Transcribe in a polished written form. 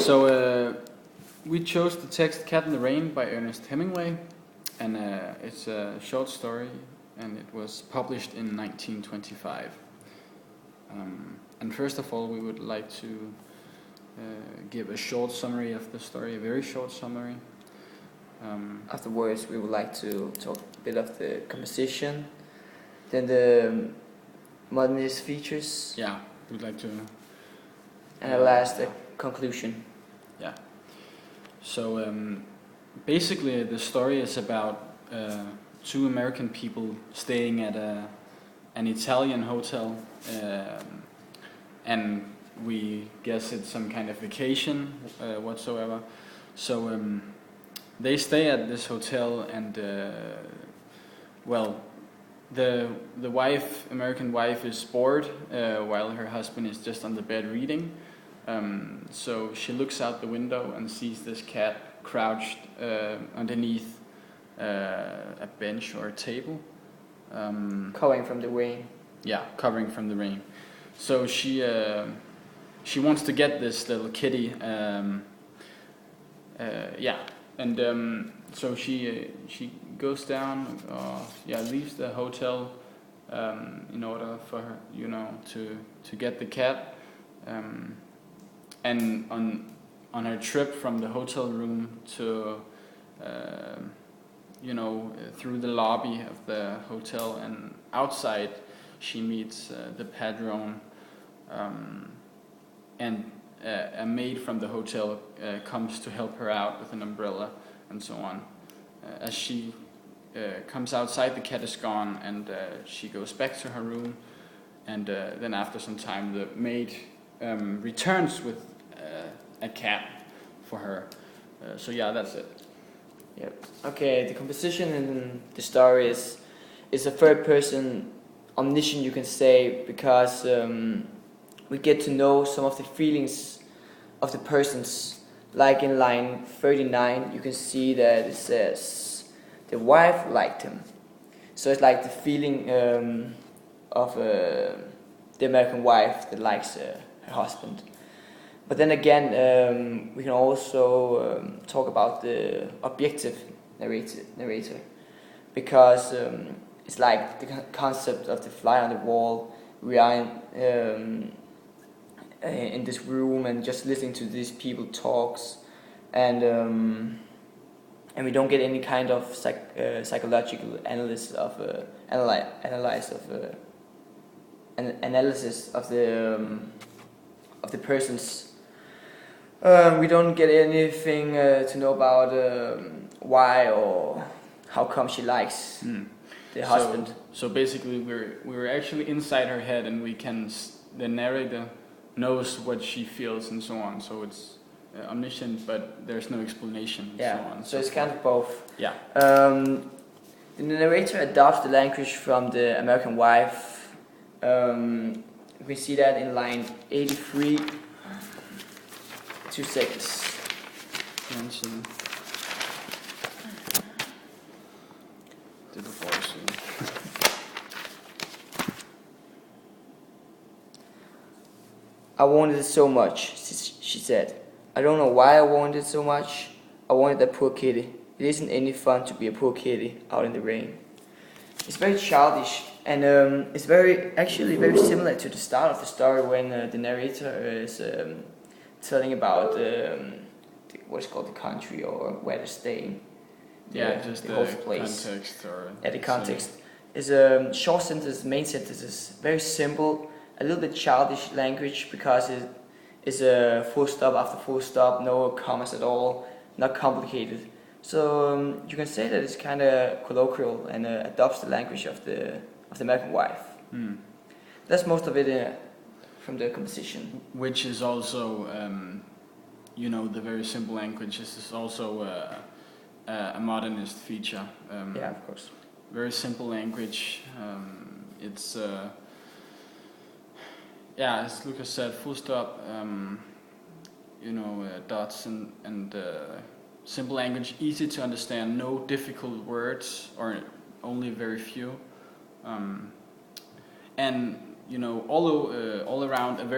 So we chose the text "Cat in the Rain" by Ernest Hemingway, and it's a short story, and it was published in 1925. And first of all, we would like to give a short summary of the story, a very short summary. Afterwards, we would like to talk a bit of the composition, then the modernist features, Yeah, we'd like to. and at last the conclusion. Yeah. So basically, the story is about two American people staying at an Italian hotel, and we guess it's some kind of vacation whatsoever. So they stay at this hotel, and well, the American wife is bored while her husband is just on the bed reading. So she looks out the window and sees this cat crouched underneath a bench or a table. Covering from the rain. Yeah, covering from the rain. So she wants to get this little kitty. Yeah, and so she goes down. Leaves the hotel in order for her, to get the cat. And on her trip from the hotel room to through the lobby of the hotel and outside, she meets the padrone, and a maid from the hotel comes to help her out with an umbrella and so on. As she comes outside, the cat is gone, and she goes back to her room, and then after some time the maid returns with a cat for her. So yeah, that's it. Yep. Okay, the composition in the story is a third person omniscient, you can say, because we get to know some of the feelings of the persons. Like in line 39, you can see that it says the wife liked him. So it's like the feeling of the American wife that likes her husband. But then again, we can also talk about the objective narrator, because it's like the concept of the fly on the wall. We are in this room and just listening to these people talks, and we don't get any kind of psychological analysis of analysis of the persons. We don't get anything to know about why or how come she likes the husband. So basically, we're actually inside her head, and the narrator knows what she feels and so on. So it's omniscient, but there's no explanation. Yeah. And so on. So it's kind of both. Yeah. The narrator adopts the language from the American wife. We see that in line 83. 2 seconds. Mention the divorce. I wanted it so much, she said. I don't know why I wanted it so much. I wanted that poor kitty. It isn't any fun to be a poor kitty out in the rain. It's very childish, and it's actually very similar to the start of the story when the narrator is telling about what's called the country or where they're staying. Just the whole place. Context The context is a short sentence. Main sentence is very simple, a little bit childish language, because it is a full stop after full stop, no commas at all, not complicated. So you can say that it's kind of colloquial and adopts the language of the American wife. That's most of it from the composition. Which is also, the very simple language. This is also a modernist feature. Yeah, of course. Very simple language. It's as Lucas said, full stop. Dots and simple language, easy to understand. No difficult words, or only very few. And although all around a very